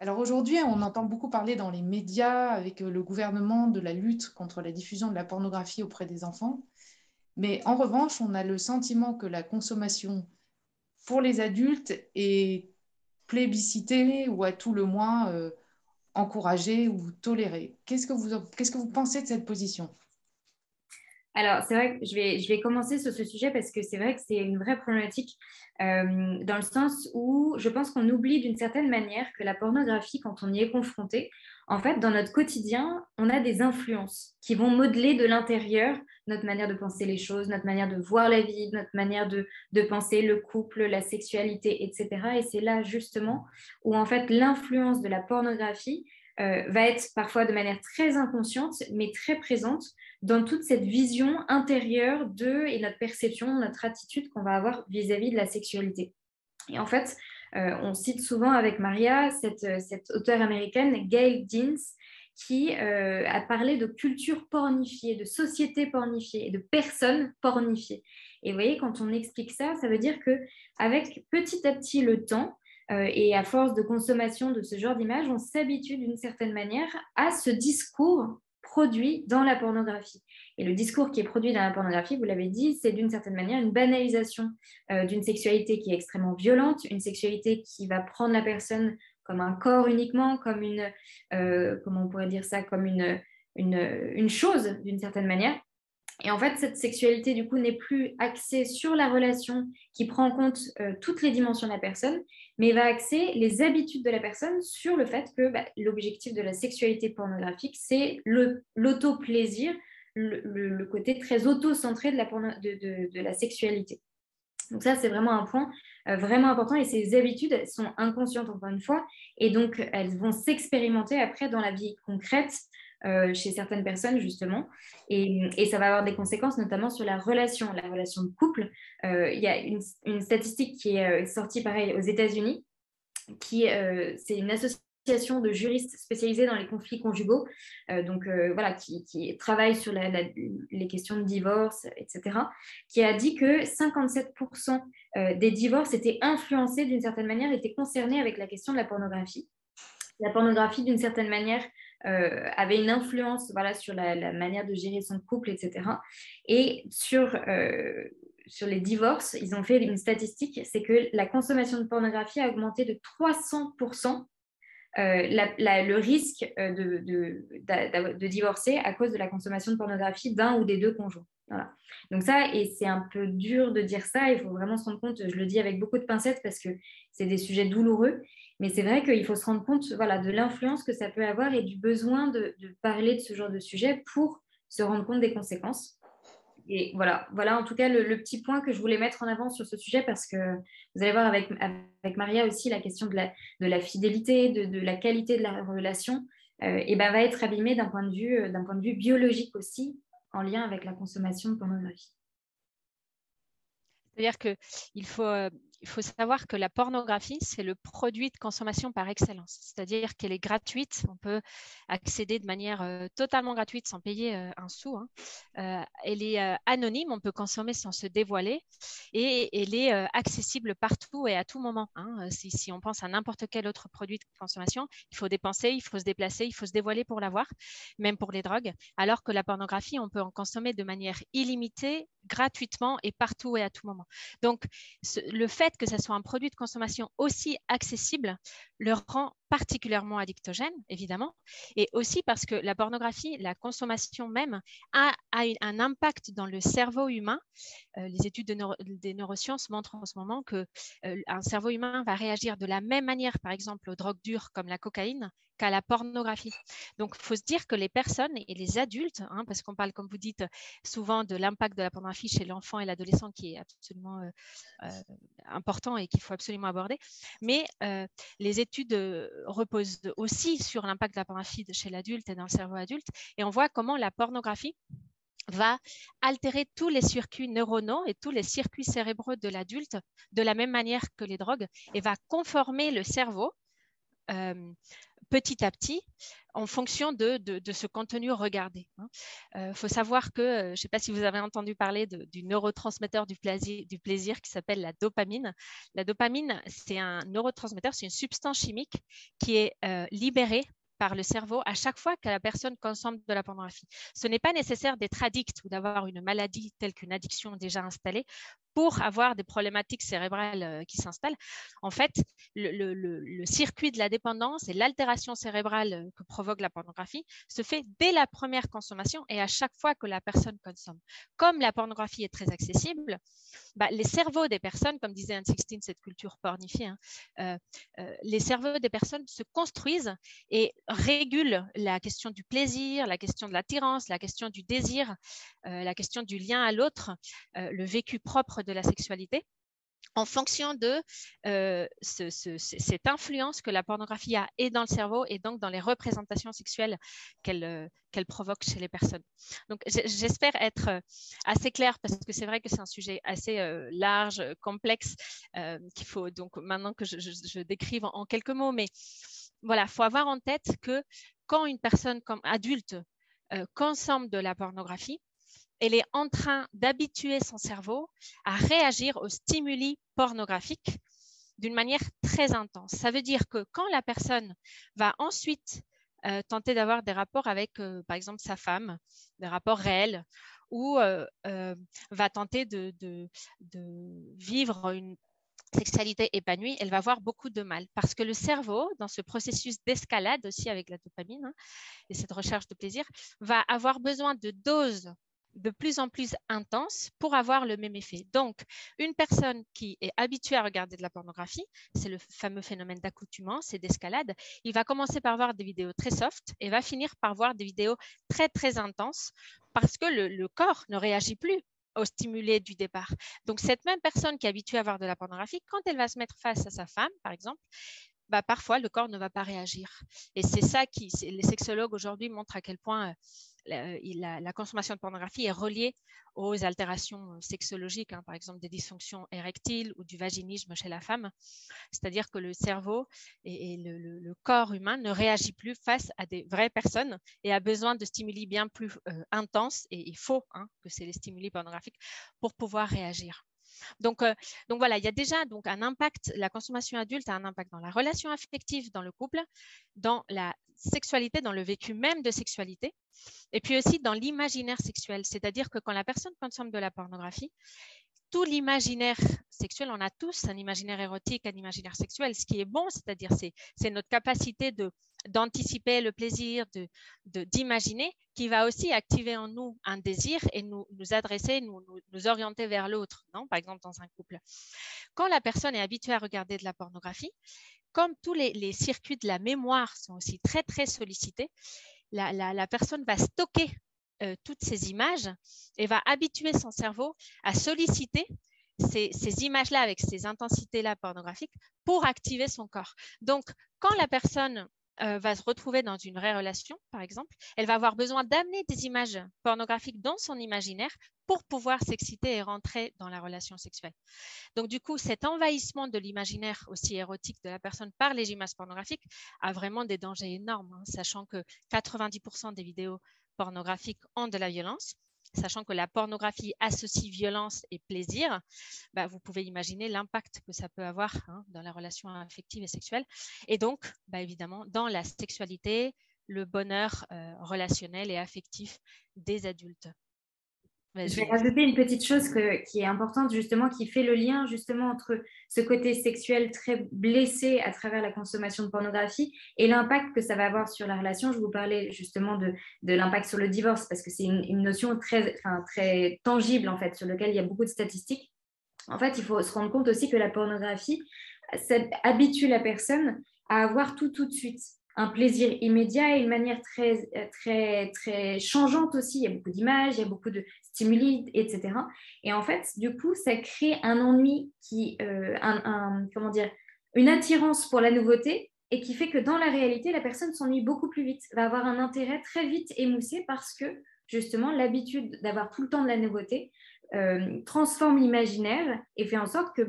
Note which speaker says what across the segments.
Speaker 1: Alors aujourd'hui, on entend beaucoup parler dans les médias avec le gouvernement de la lutte contre la diffusion de la pornographie auprès des enfants. Mais en revanche, on a le sentiment que la consommation pour les adultes est plébiscitée ou à tout le moins encouragée ou tolérée. Qu'est-ce que vous pensez de cette position?
Speaker 2: Alors, c'est vrai que je vais commencer sur ce sujet parce que c'est vrai que c'est une vraie problématique dans le sens où je pense qu'on oublie d'une certaine manière que la pornographie, quand on y est confronté, en fait, dans notre quotidien, on a des influences qui vont modeler de l'intérieur notre manière de penser les choses, notre manière de voir la vie, notre manière de penser le couple, la sexualité, etc. Et c'est là justement où en fait l'influence de la pornographie va être parfois de manière très inconsciente, mais très présente dans toute cette vision intérieure et notre perception, notre attitude qu'on va avoir vis-à-vis de la sexualité. Et en fait, on cite souvent avec Maria cette auteure américaine, Gail Deans, qui a parlé de culture pornifiée, de société pornifiée et de personnes pornifiées. Et vous voyez, quand on explique ça, ça veut dire que avec petit à petit le temps, et à force de consommation de ce genre d'images, on s'habitue d'une certaine manière à ce discours produit dans la pornographie. Et le discours qui est produit dans la pornographie, vous l'avez dit, c'est d'une certaine manière une banalisation d'une sexualité qui est extrêmement violente, une sexualité qui va prendre la personne comme un corps uniquement, comme comment on pourrait dire ça, comme une chose d'une certaine manière. Et en fait, cette sexualité, du coup, n'est plus axée sur la relation qui prend en compte toutes les dimensions de la personne, mais va axer les habitudes de la personne sur le fait que l'objectif de la sexualité pornographique, c'est l'auto-plaisir, le côté très auto-centré de la sexualité. Donc ça, c'est vraiment un point vraiment important et ces habitudes, elles sont inconscientes encore une fois et donc elles vont s'expérimenter après dans la vie concrète chez certaines personnes justement et ça va avoir des conséquences notamment sur la relation de couple. Il y a une statistique qui est sortie pareil aux États-Unis c'est une association de juristes spécialisés dans les conflits conjugaux, voilà, qui travaille sur les questions de divorce, etc., qui a dit que 57% des divorces étaient influencés d'une certaine manière, étaient concernés avec la question de la pornographie. La pornographie, d'une certaine manière, avait une influence voilà, sur la manière de gérer son couple, etc. Et sur les divorces, ils ont fait une statistique, c'est que la consommation de pornographie a augmenté de 300% le risque de divorcer à cause de la consommation de pornographie d'un ou des deux conjoints. Voilà. Donc ça, et c'est un peu dur de dire ça, il faut vraiment se rendre compte, je le dis avec beaucoup de pincettes parce que c'est des sujets douloureux, mais c'est vrai qu'il faut se rendre compte voilà, de l'influence que ça peut avoir et du besoin de parler de ce genre de sujet pour se rendre compte des conséquences. Et voilà en tout cas le petit point que je voulais mettre en avant sur ce sujet parce que vous allez voir avec Maria aussi la question de la fidélité, de la qualité de la relation, va être abîmée d'un point de vue biologique aussi en lien avec la consommation de pornographie.
Speaker 3: C'est-à-dire il faut savoir que la pornographie, c'est le produit de consommation par excellence. C'est-à-dire qu'elle est gratuite. On peut accéder de manière totalement gratuite sans payer un sou. Elle est anonyme. On peut consommer sans se dévoiler. Et elle est accessible partout et à tout moment. Si on pense à n'importe quel autre produit de consommation, il faut dépenser, il faut se déplacer, il faut se dévoiler pour l'avoir, même pour les drogues. Alors que la pornographie, on peut en consommer de manière illimitée, gratuitement et partout et à tout moment. Donc, le fait que ce soit un produit de consommation aussi accessible le rend particulièrement addictogène, évidemment, et aussi parce que la pornographie, la consommation même, a un impact dans le cerveau humain. Les études des neurosciences montrent en ce moment qu'un cerveau humain va réagir de la même manière, par exemple, aux drogues dures comme la cocaïne, qu'à la pornographie. Donc, il faut se dire que les personnes et les adultes, parce qu'on parle, comme vous dites, souvent de l'impact de la pornographie chez l'enfant et l'adolescent qui est absolument important et qu'il faut absolument aborder, mais les études reposent aussi sur l'impact de la pornographie chez l'adulte et dans le cerveau adulte, et on voit comment la pornographie va altérer tous les circuits neuronaux et tous les circuits cérébraux de l'adulte de la même manière que les drogues et va conformer le cerveau petit à petit en fonction de ce contenu regardé. Faut savoir que, je ne sais pas si vous avez entendu parler du neurotransmetteur du plaisir qui s'appelle la dopamine. La dopamine, c'est un neurotransmetteur, c'est une substance chimique qui est libérée par le cerveau à chaque fois que la personne consomme de la pornographie. Ce n'est pas nécessaire d'être addict ou d'avoir une maladie telle qu'une addiction déjà installée pour avoir des problématiques cérébrales qui s'installent. En fait, le circuit de la dépendance et l'altération cérébrale que provoque la pornographie se fait dès la première consommation et à chaque fois que la personne consomme. Comme la pornographie est très accessible, les cerveaux des personnes, comme disait Anne Sixteen, cette culture pornifiée, les cerveaux des personnes se construisent et régulent la question du plaisir, la question de l'attirance, la question du désir, la question du lien à l'autre, le vécu propre de la sexualité, en fonction de cette influence que la pornographie a et dans le cerveau et donc dans les représentations sexuelles qu'elle provoque chez les personnes. Donc, j'espère être assez claire parce que c'est vrai que c'est un sujet assez large, complexe, qu'il faut donc maintenant que je décrive en quelques mots. Mais voilà, il faut avoir en tête que quand une personne comme adulte consomme de la pornographie, elle est en train d'habituer son cerveau à réagir aux stimuli pornographiques d'une manière très intense. Ça veut dire que quand la personne va ensuite tenter d'avoir des rapports avec, par exemple, sa femme, des rapports réels, ou va tenter de vivre une sexualité épanouie, elle va avoir beaucoup de mal parce que le cerveau, dans ce processus d'escalade aussi avec la dopamine et cette recherche de plaisir, va avoir besoin de doses de plus en plus intense pour avoir le même effet. Donc, une personne qui est habituée à regarder de la pornographie, c'est le fameux phénomène d'accoutumance et d'escalade, il va commencer par voir des vidéos très soft et va finir par voir des vidéos très, très intenses parce que le corps ne réagit plus au stimulé du départ. Donc, cette même personne qui est habituée à voir de la pornographie, quand elle va se mettre face à sa femme, par exemple, parfois, le corps ne va pas réagir. Et c'est ça les sexologues aujourd'hui montrent à quel point la consommation de pornographie est reliée aux altérations sexologiques, par exemple des dysfonctions érectiles ou du vaginisme chez la femme. C'est-à-dire que le cerveau et le corps humain ne réagit plus face à des vraies personnes et a besoin de stimuli bien plus intenses, et il faut que c'est les stimuli pornographiques pour pouvoir réagir. Donc voilà, il y a déjà donc un impact, la consommation adulte a un impact dans la relation affective, dans le couple, dans la sexualité, dans le vécu même de sexualité, et puis aussi dans l'imaginaire sexuel. C'est-à-dire que quand la personne consomme de la pornographie, tout l'imaginaire sexuel, on a tous un imaginaire érotique, un imaginaire sexuel. Ce qui est bon, c'est-à-dire c'est notre capacité d'anticiper le plaisir, d'imaginer, qui va aussi activer en nous un désir et nous adresser, nous orienter vers l'autre, par exemple dans un couple. Quand la personne est habituée à regarder de la pornographie, comme tous les circuits de la mémoire sont aussi très, très sollicités, la personne va stocker toutes ces images et va habituer son cerveau à solliciter ces images-là avec ces intensités-là pornographiques pour activer son corps. Donc, quand la personne va se retrouver dans une vraie relation, par exemple, elle va avoir besoin d'amener des images pornographiques dans son imaginaire pour pouvoir s'exciter et rentrer dans la relation sexuelle. Donc, du coup, cet envahissement de l'imaginaire aussi érotique de la personne par les images pornographiques a vraiment des dangers énormes, sachant que 90% des vidéos pornographiques ont de la violence, sachant que la pornographie associe violence et plaisir, vous pouvez imaginer l'impact que ça peut avoir dans la relation affective et sexuelle. Et donc, évidemment, dans la sexualité, le bonheur relationnel et affectif des adultes.
Speaker 2: Je vais rajouter une petite chose qui est importante, justement, qui fait le lien justement entre ce côté sexuel très blessé à travers la consommation de pornographie et l'impact que ça va avoir sur la relation. Je vous parlais justement de l'impact sur le divorce, parce que c'est une notion très tangible, en fait, sur laquelle il y a beaucoup de statistiques. En fait, il faut se rendre compte aussi que la pornographie, ça habitue la personne à avoir tout de suite. Un plaisir immédiat et une manière très, très, très changeante aussi. Il y a beaucoup d'images, il y a beaucoup de stimuli, etc. Et en fait, du coup, ça crée un ennui, une attirance pour la nouveauté, et qui fait que dans la réalité, la personne s'ennuie beaucoup plus vite, va avoir un intérêt très vite émoussé parce que, justement, l'habitude d'avoir tout le temps de la nouveauté transforme l'imaginaire et fait en sorte que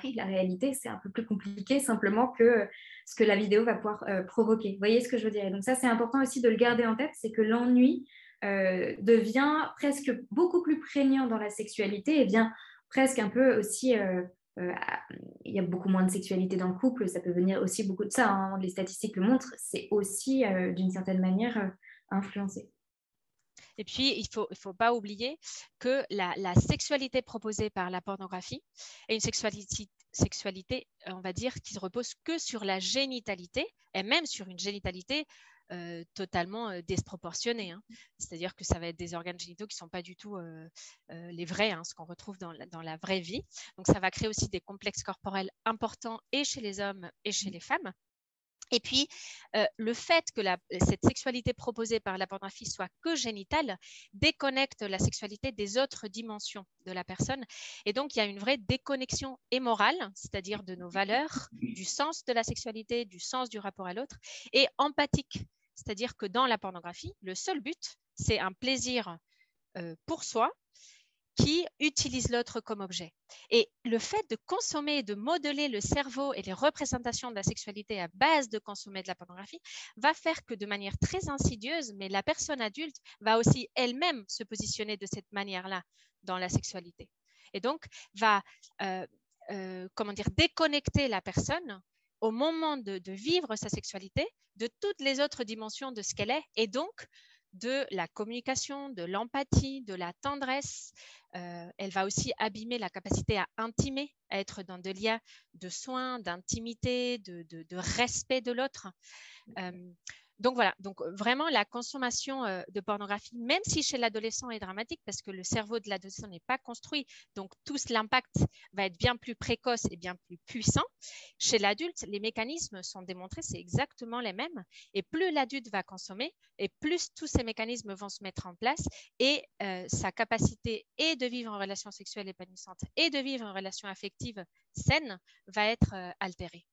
Speaker 2: oui, la réalité, c'est un peu plus compliqué simplement que ce que la vidéo va pouvoir provoquer. Vous voyez ce que je veux dire? Et donc ça, c'est important aussi de le garder en tête, c'est que l'ennui devient presque beaucoup plus prégnant dans la sexualité et vient presque un peu aussi... il y a beaucoup moins de sexualité dans le couple, ça peut venir aussi beaucoup de ça, hein. Les statistiques le montrent, c'est aussi d'une certaine manière influencé.
Speaker 3: Et puis, il faut pas oublier que la sexualité proposée par la pornographie est une sexualité, on va dire, qui ne repose que sur la génitalité, et même sur une génitalité totalement disproportionnée, hein. C'est-à-dire que ça va être des organes génitaux qui ne sont pas du tout les vrais, hein, ce qu'on retrouve dans la vraie vie. Donc, ça va créer aussi des complexes corporels importants et chez les hommes et chez les femmes. Et puis, le fait que cette sexualité proposée par la pornographie soit que génitale déconnecte la sexualité des autres dimensions de la personne. Et donc, il y a une vraie déconnexion morale, c'est-à-dire de nos valeurs, du sens de la sexualité, du sens du rapport à l'autre, et empathique, c'est-à-dire que dans la pornographie, le seul but, c'est un plaisir pour soi, qui utilise l'autre comme objet. Et le fait de consommer, de modeler le cerveau et les représentations de la sexualité à base de consommer de la pornographie va faire que de manière très insidieuse, mais la personne adulte va aussi elle-même se positionner de cette manière-là dans la sexualité. Et donc, va déconnecter la personne au moment de vivre sa sexualité de toutes les autres dimensions de ce qu'elle est, et donc de la communication, de l'empathie, de la tendresse. Elle va aussi abîmer la capacité à intimer, à être dans des liens de soins, d'intimité, de respect de l'autre. Donc voilà, donc vraiment la consommation de pornographie, même si chez l'adolescent est dramatique parce que le cerveau de l'adolescent n'est pas construit, donc tout l'impact va être bien plus précoce et bien plus puissant. Chez l'adulte, les mécanismes sont démontrés, c'est exactement les mêmes. Et plus l'adulte va consommer, et plus tous ces mécanismes vont se mettre en place et sa capacité et de vivre en relation sexuelle épanouissante et de vivre en relation affective saine va être altérée.